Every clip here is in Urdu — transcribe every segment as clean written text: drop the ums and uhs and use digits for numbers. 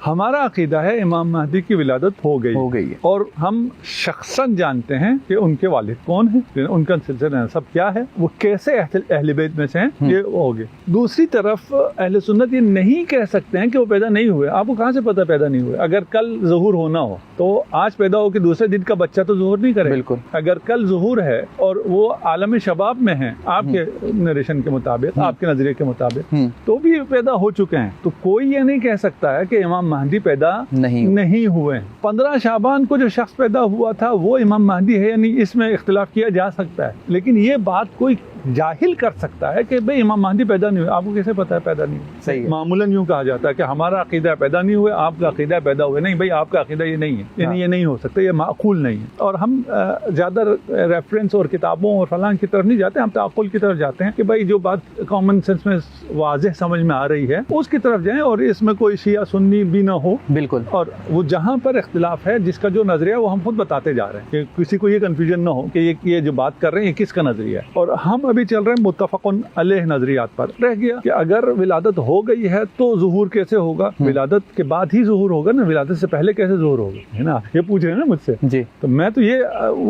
ہمارا عقیدہ ہے امام مہدی کی ولادت ہو گئی ہے اور ہم شخصاً جانتے ہیں کہ ان کے والد کون ہیں، ان کا سلسلہ نسب کیا ہے، وہ کیسے اہل بیت میں سے ہیں، یہ ہو گئے۔ دوسری طرف اہل سنت یہ نہیں کہہ سکتے ہیں کہ وہ پیدا نہیں ہوئے۔ آپ کو کہاں سے پتہ پیدا نہیں ہوئے؟ اگر کل ظہور ہونا ہو تو آج پیدا ہو کہ دوسرے دن کا بچہ تو ظہور نہیں کرے۔ بالکل۔ اگر کل ظہور ہے اور وہ عالم شباب میں ہیں آپ کے نریشن کے مطابق، آپ کے نظریے کے مطابق، تو بھی پیدا ہو چکے ہیں، تو کوئی یہ نہیں کہہ سکتا ہے کہ امام مہدی پیدا نہیں ہوئے۔ 15 شعبان کو جو شخص پیدا ہوا تھا وہ امام مہدی ہے یا نہیں، اس میں اختلاف کیا جا سکتا ہے، لیکن یہ بات کوئی جاہل کر سکتا ہے کہ بھئی امام مہدی پیدا نہیں ہوئے۔ آپ کو کیسے پتا ہے پیدا نہیں ہوئے؟ صحیح ہے۔ معمولاً یوں کہا جاتا ہے کہ ہمارا عقیدہ پیدا نہیں ہوئے، آپ کا عقیدہ پیدا ہوئے۔ نہیں بھئی، آپ کا عقیدہ یہ نہیں ہے، یعنی یہ نہیں ہو سکتا، یہ معقول نہیں ہے۔ اور ہم زیادہ ریفرنس اور کتابوں اور فلاں کی طرف نہیں جاتے، ہم تعقل کی طرف جاتے ہیں کہ بھئی جو بات کامن سینس میں واضح سمجھ میں آ رہی ہے اس کی طرف جائیں، اور اس میں کوئی شیعہ سنی بھی نہ ہو۔ بالکل۔ اور وہ جہاں پر اختلاف ہے، جس کا جو نظریہ ہے وہ ہم خود بتاتے جا رہے ہیں کہ کسی کو یہ کنفیوژن نہ ہو کہ یہ جو بات کر رہے ہیں یہ کس کا نظریہ ہے۔ اور ہم ابھی چل رہے ہیں متفق علیہ نظریات پر۔ رہ گیا کہ اگر ولادت ہو گئی ہے تو ظہور کیسے ہوگا؟ ولادت کے بعد ہی ظہور ہوگا نا، ولادت سے پہلے کیسے ظہور ہوگا، ہے نا؟ یہ پوچھ رہے ہیں نا مجھ سے جی۔ تو میں تو یہ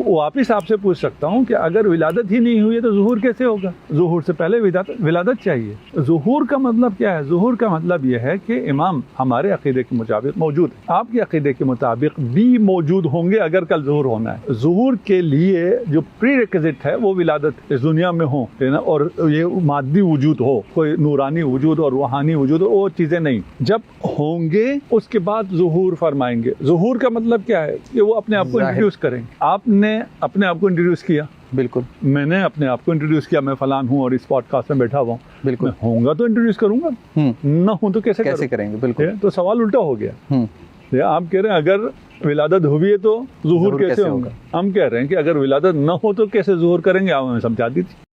واپس آپ سے پوچھ سکتا ہوں کہ اگر ولادت ہی نہیں ہوئی ہے تو ظہور کیسے ہوگا؟ ظہور سے پہلے ولادت چاہیے۔ ظہور کا مطلب کیا ہے؟ ظہور کا مطلب یہ ہے کہ امام ہمارے عقیدے کے مطابق موجود ہے، آپ کے عقیدے کے مطابق بھی موجود ہوں گے اگر کل ظہور ہونا ہے۔ ظہور کے لیے جو پری ریکوزٹ ہے وہ ولادت اس دنیا میں ہو، ہے نا، اور یہ مادی وجود ہو، کوئی نورانی وجود اور روحانی وجود ہو، وہ چیزیں نہیں۔ جب ہوں گے اس کے بعد ظہور فرمائیں گے۔ ظہور کا مطلب کیا ہے؟ کہ وہ اپنے آپ کو انٹروڈیوس کریں گے۔ آپ نے اپنے آپ کو انٹروڈیوس کیا، بالکل۔ میں نے اپنے آپ کو انٹروڈیوس کیا، میں فلان ہوں اور اس پوڈ کاسٹ میں بیٹھا ہوا ہوں۔ بالکل۔ میں ہوں گا تو انٹروڈیوس کروں گا، نہ ہوں تو کیسے کریں گے؟ بالکل۔ تو سوال الٹا ہو گیا۔ آپ کہہ رہے ہیں اگر ولادت ہوئی ہے تو ظہور کیسے ہوگا؟ ہم کہہ رہے ہیں کہ اگر ولادت نہ ہو تو کیسے ظہور کریں گے؟ آپ ہمیں سمجھا دیجیے۔